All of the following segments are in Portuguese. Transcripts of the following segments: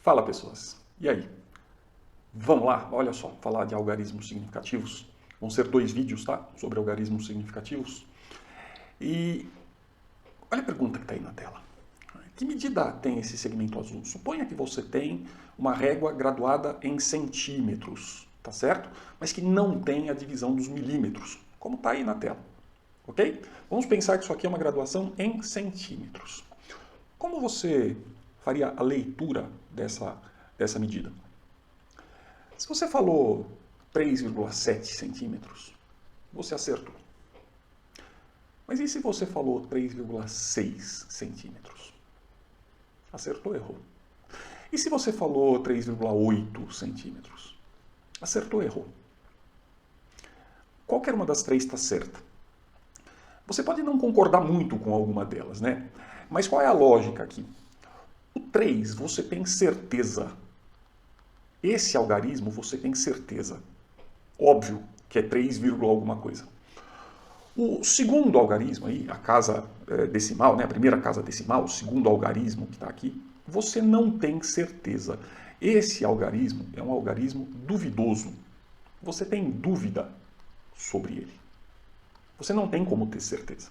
Fala, pessoas. E aí? Vamos lá? Olha só, falar de algarismos significativos. Vão ser 2 vídeos, tá? Sobre algarismos significativos. E olha a pergunta que está aí na tela. Que medida tem esse segmento azul? Suponha que você tem uma régua graduada em centímetros, tá certo? Mas que não tem a divisão dos milímetros, como está aí na tela. Ok? Vamos pensar que isso aqui é uma graduação em centímetros. Como você faria a leitura dessa medida? Se você falou 3,7 centímetros, você acertou. Mas e se você falou 3,6 centímetros? Acertou ou errou? E se você falou 3,8 centímetros? Acertou ou errou? Qualquer uma das três está certa. Você pode não concordar muito com alguma delas, né? Mas qual é a lógica aqui? O 3 você tem certeza. Esse algarismo você tem certeza. Óbvio que é 3, alguma coisa. O segundo algarismo aí, a casa decimal, né, a primeira casa decimal, o segundo algarismo que está aqui, você não tem certeza. Esse algarismo é um algarismo duvidoso. Você tem dúvida sobre ele. Você não tem como ter certeza.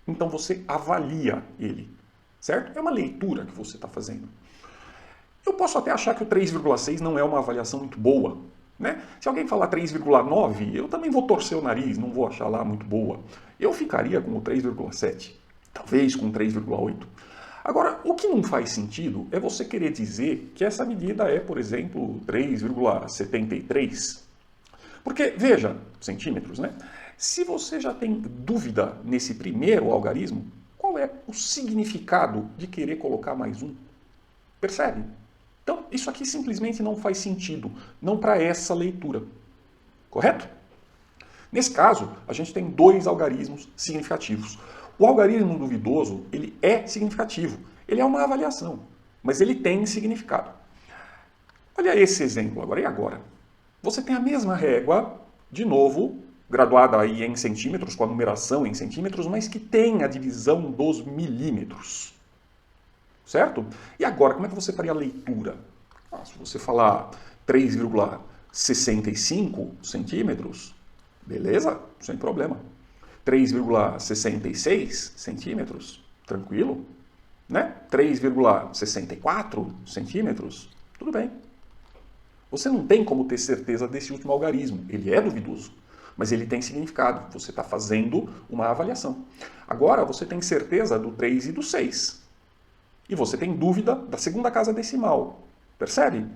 Então você avalia ele, certo? É uma leitura que você está fazendo. Eu posso até achar que o 3,6 não é uma avaliação muito boa, né? Se alguém falar 3,9, eu também vou torcer o nariz, não vou achar lá muito boa. Eu ficaria com o 3,7, talvez com 3,8. Agora, o que não faz sentido é você querer dizer que essa medida é, por exemplo, 3,73. Porque, veja, centímetros, né? Se você já tem dúvida nesse primeiro algarismo, qual é o significado de querer colocar mais um? Percebe? Então, isso aqui simplesmente não faz sentido, não para essa leitura. Correto? Nesse caso, a gente tem 2 algarismos significativos. O algarismo duvidoso, ele é significativo. Ele é uma avaliação, mas ele tem significado. Olha esse exemplo agora. E agora? Você tem a mesma régua, de novo, graduada aí em centímetros, com a numeração em centímetros, mas que tem a divisão dos milímetros. Certo? E agora, como é que você faria a leitura? Se você falar 3,65 centímetros, beleza, sem problema. 3,66 centímetros, tranquilo. Né? 3,64 centímetros, tudo bem. Você não tem como ter certeza desse último algarismo. Ele é duvidoso, mas ele tem significado. Você está fazendo uma avaliação. Agora, você tem certeza do 3 e do 6. E você tem dúvida da segunda casa decimal. Percebe?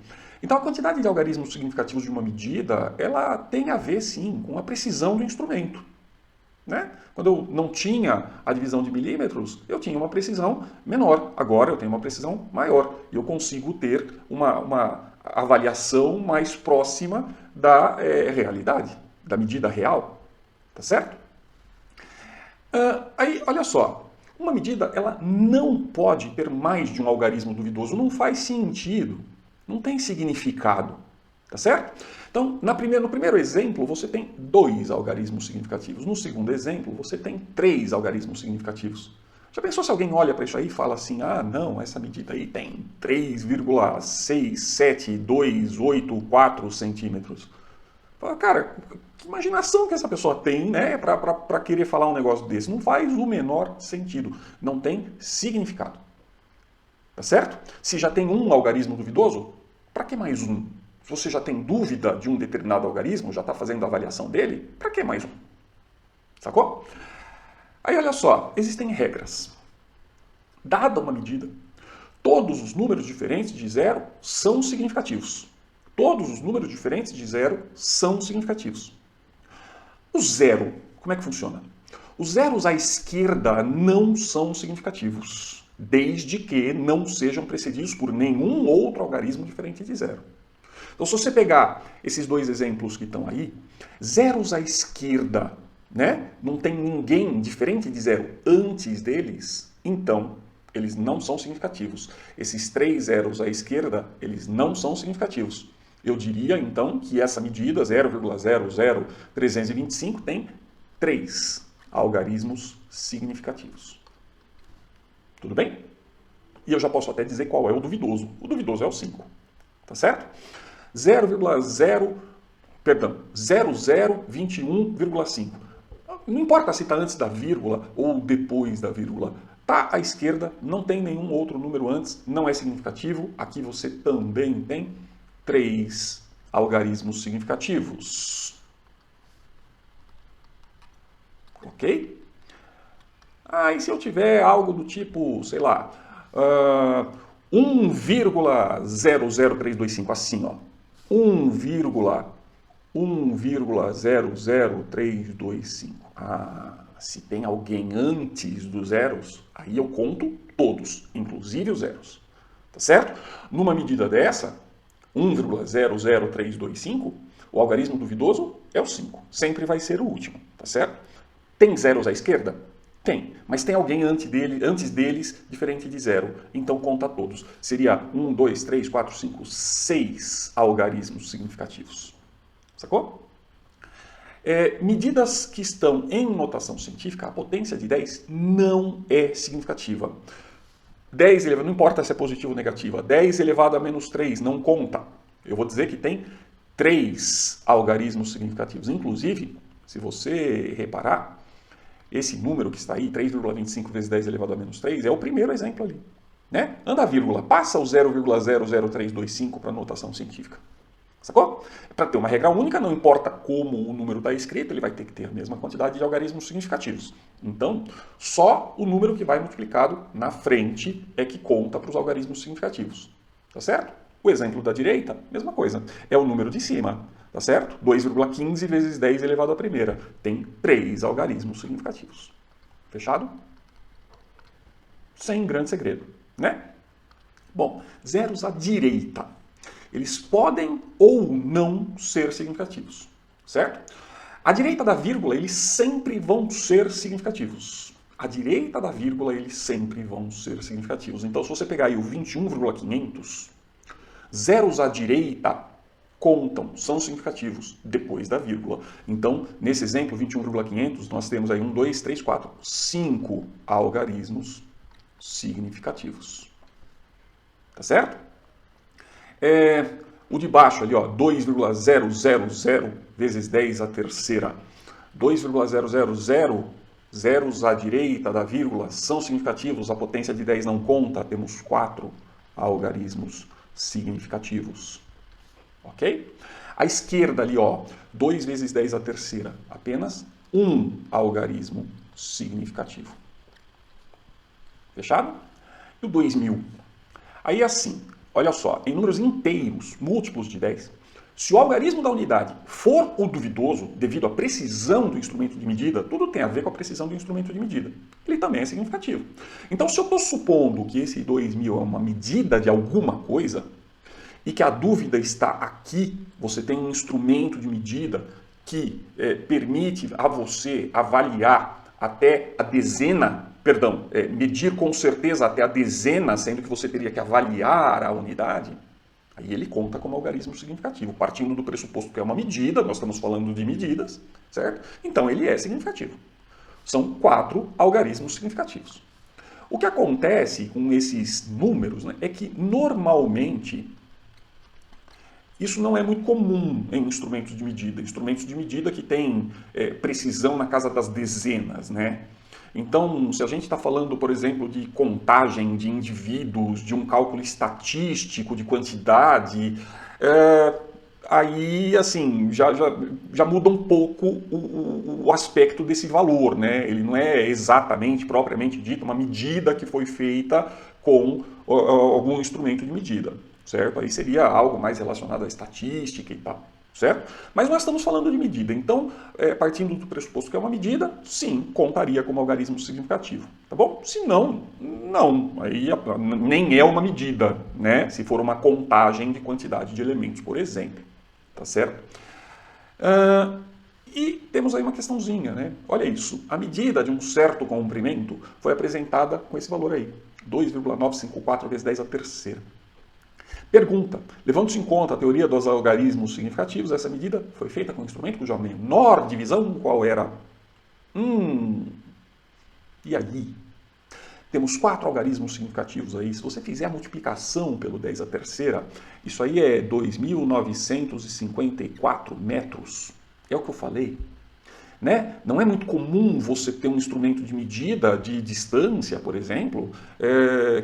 Então, a quantidade de algarismos significativos de uma medida, ela tem a ver, sim, com a precisão do instrumento. Né? Quando eu não tinha a divisão de milímetros, eu tinha uma precisão menor. Agora eu tenho uma precisão maior. E eu consigo ter uma avaliação mais próxima da realidade, da medida real. Tá certo? Aí, olha só. Uma medida, ela não pode ter mais de um algarismo duvidoso. Não faz sentido. Não tem significado. Tá certo? Então, no primeiro exemplo, você tem 2 algarismos significativos. No segundo exemplo, você tem 3 algarismos significativos. Já pensou se alguém olha para isso aí e fala assim, ah, não, essa medida aí tem 3,6728 centímetros. Fala, cara, que imaginação que essa pessoa tem, né, para querer falar um negócio desse? Não faz o menor sentido. Não tem significado. Tá certo? Se já tem um algarismo duvidoso, para que mais um? Se você já tem dúvida de um determinado algarismo, já está fazendo a avaliação dele, para que mais um? Sacou? Aí olha só, existem regras. Dada uma medida, todos os números diferentes de 0 são significativos. Todos os números diferentes de 0 são significativos. O 0, como é que funciona? Os zeros à esquerda não são significativos, desde que não sejam precedidos por nenhum outro algarismo diferente de 0. Então, se você pegar esses 2 exemplos que estão aí, zeros à esquerda, né? Não tem ninguém diferente de 0 antes deles, então eles não são significativos. Esses 3 zeros à esquerda, eles não são significativos. Eu diria, então, que essa medida, 0,00325, tem 3 algarismos significativos. Tudo bem? E eu já posso até dizer qual é o duvidoso. O duvidoso é o 5. Tá certo? 0021,5. Não importa se está antes da vírgula ou depois da vírgula. Está à esquerda, não tem nenhum outro número antes, não é significativo. Aqui você também tem 3 algarismos significativos. Ok? E se eu tiver algo do tipo, sei lá, 1,00325, assim, ó. 1,00325. Se tem alguém antes dos zeros, aí eu conto todos, inclusive os zeros. Tá certo? Numa medida dessa, 1,00325, o algarismo duvidoso é o 5. Sempre vai ser o último, tá certo? Tem zeros à esquerda? Tem, mas tem alguém antes deles diferente de zero, então conta todos. Seria 1, 2, 3, 4, 5, 6 algarismos significativos. Sacou? Medidas que estão em notação científica, a potência de 10 não é significativa. 10 elevado, não importa se é positivo ou negativa, 10 elevado a menos 3 não conta. Eu vou dizer que tem 3 algarismos significativos. Inclusive, se você reparar, esse número que está aí, 3,25 vezes 10 elevado a menos 3, é o primeiro exemplo ali. Né? Anda a vírgula, passa o 0,00325 para a notação científica. Sacou? Para ter uma regra única, não importa como o número está escrito, ele vai ter que ter a mesma quantidade de algarismos significativos. Então, só o número que vai multiplicado na frente é que conta para os algarismos significativos. Tá certo? O exemplo da direita, mesma coisa. É o número de cima. Tá certo? 2,15 vezes 10 elevado à primeira. Tem 3 algarismos significativos. Fechado? Sem grande segredo, né? Bom, zeros à direita. Eles podem ou não ser significativos, certo? À direita da vírgula, eles sempre vão ser significativos. À direita da vírgula, eles sempre vão ser significativos. Então, se você pegar aí o 21,500, zeros à direita contam, são significativos, depois da vírgula. Então, nesse exemplo, 21,500, nós temos aí 1, 2, 3, 4, 5 algarismos significativos. Tá certo? O de baixo ali, ó, 2,000 vezes 10 à terceira. 2,000, zeros à direita da vírgula são significativos, a potência de 10 não conta, temos 4 algarismos significativos. Ok? À esquerda ali, ó, 2 vezes 10 à terceira, apenas um algarismo significativo. Fechado? E o 2000? Aí assim, olha só, em números inteiros, múltiplos de 10, se o algarismo da unidade for o duvidoso, devido à precisão do instrumento de medida, tudo tem a ver com a precisão do instrumento de medida. Ele também é significativo. Então, se eu estou supondo que esse 2000 é uma medida de alguma coisa, e que a dúvida está aqui, você tem um instrumento de medida que permite a você avaliar até a dezena, medir com certeza até a dezena, sendo que você teria que avaliar a unidade, aí ele conta como algarismo significativo, partindo do pressuposto que é uma medida, nós estamos falando de medidas, certo? Então ele é significativo. São 4 algarismos significativos. O que acontece com esses números, né, é que normalmente isso não é muito comum em instrumentos de medida que tem precisão na casa das dezenas, né? Então, se a gente está falando, por exemplo, de contagem de indivíduos, de um cálculo estatístico de quantidade, aí, assim, já muda um pouco o aspecto desse valor, né? Ele não é exatamente, propriamente dito, uma medida que foi feita com algum instrumento de medida. Certo? Aí seria algo mais relacionado à estatística e tal, certo? Mas nós estamos falando de medida, então, partindo do pressuposto que é uma medida, sim, contaria como algarismo significativo, tá bom? Se não, não, aí nem é uma medida, né? Se for uma contagem de quantidade de elementos, por exemplo, tá certo? E temos aí uma questãozinha, né? Olha isso, a medida de um certo comprimento foi apresentada com esse valor aí, 2,954 vezes 10 à terceira. Pergunta, levando-se em conta a teoria dos algarismos significativos, essa medida foi feita com um instrumento cuja menor divisão qual era? E aí? Temos 4 algarismos significativos aí. Se você fizer a multiplicação pelo 10 à terceira, isso aí é 2.954 metros. É o que eu falei. Né? Não é muito comum você ter um instrumento de medida de distância, por exemplo,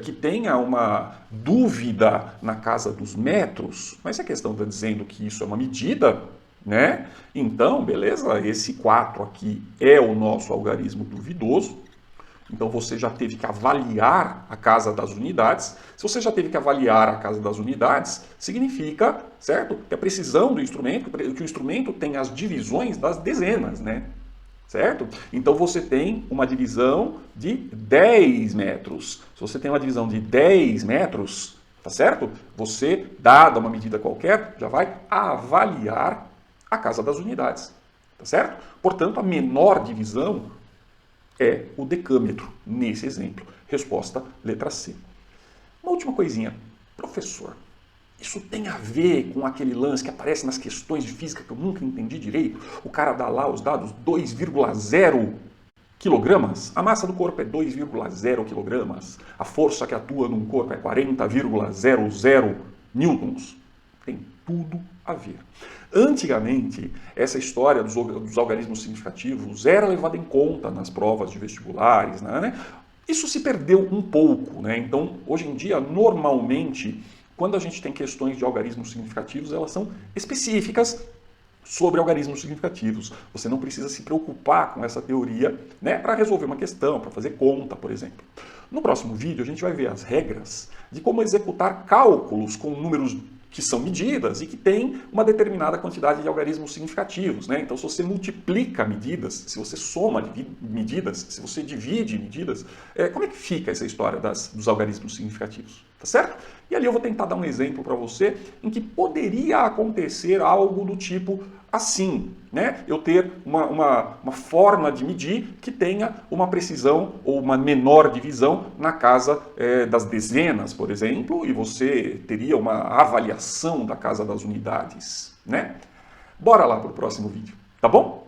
que tenha uma dúvida na casa dos metros, mas a questão está dizendo que isso é uma medida, né? Então, beleza, esse 4 aqui é o nosso algarismo duvidoso. Então você já teve que avaliar a casa das unidades. Se você já teve que avaliar a casa das unidades, significa, certo, que a precisão do instrumento, que o instrumento tem as divisões das dezenas, né? Certo? Então você tem uma divisão de 10 metros. Se você tem uma divisão de 10 metros, tá certo? Você, dada uma medida qualquer, já vai avaliar a casa das unidades, tá certo? Portanto, a menor divisão é o decâmetro, nesse exemplo. Resposta, letra C. Uma última coisinha. Professor, isso tem a ver com aquele lance que aparece nas questões de física que eu nunca entendi direito? O cara dá lá os dados 2,0 quilogramas. A massa do corpo é 2,0 quilogramas. A força que atua num corpo é 40,00 newtons. Tem tudo a ver. Antigamente, essa história dos algarismos significativos era levada em conta nas provas de vestibulares, né? Isso se perdeu um pouco, né? Então, hoje em dia, normalmente, quando a gente tem questões de algarismos significativos, elas são específicas sobre algarismos significativos. Você não precisa se preocupar com essa teoria, né, para resolver uma questão, para fazer conta, por exemplo. No próximo vídeo, a gente vai ver as regras de como executar cálculos com números que são medidas e que tem uma determinada quantidade de algarismos significativos, né? Então, se você multiplica medidas, se você soma medidas, se você divide medidas, como é que fica essa história dos algarismos significativos? Tá certo? E ali eu vou tentar dar um exemplo para você em que poderia acontecer algo do tipo assim, né? Eu ter uma forma de medir que tenha uma precisão ou uma menor divisão na casa das dezenas, por exemplo, e você teria uma avaliação da casa das unidades, né? Bora lá para o próximo vídeo, tá bom?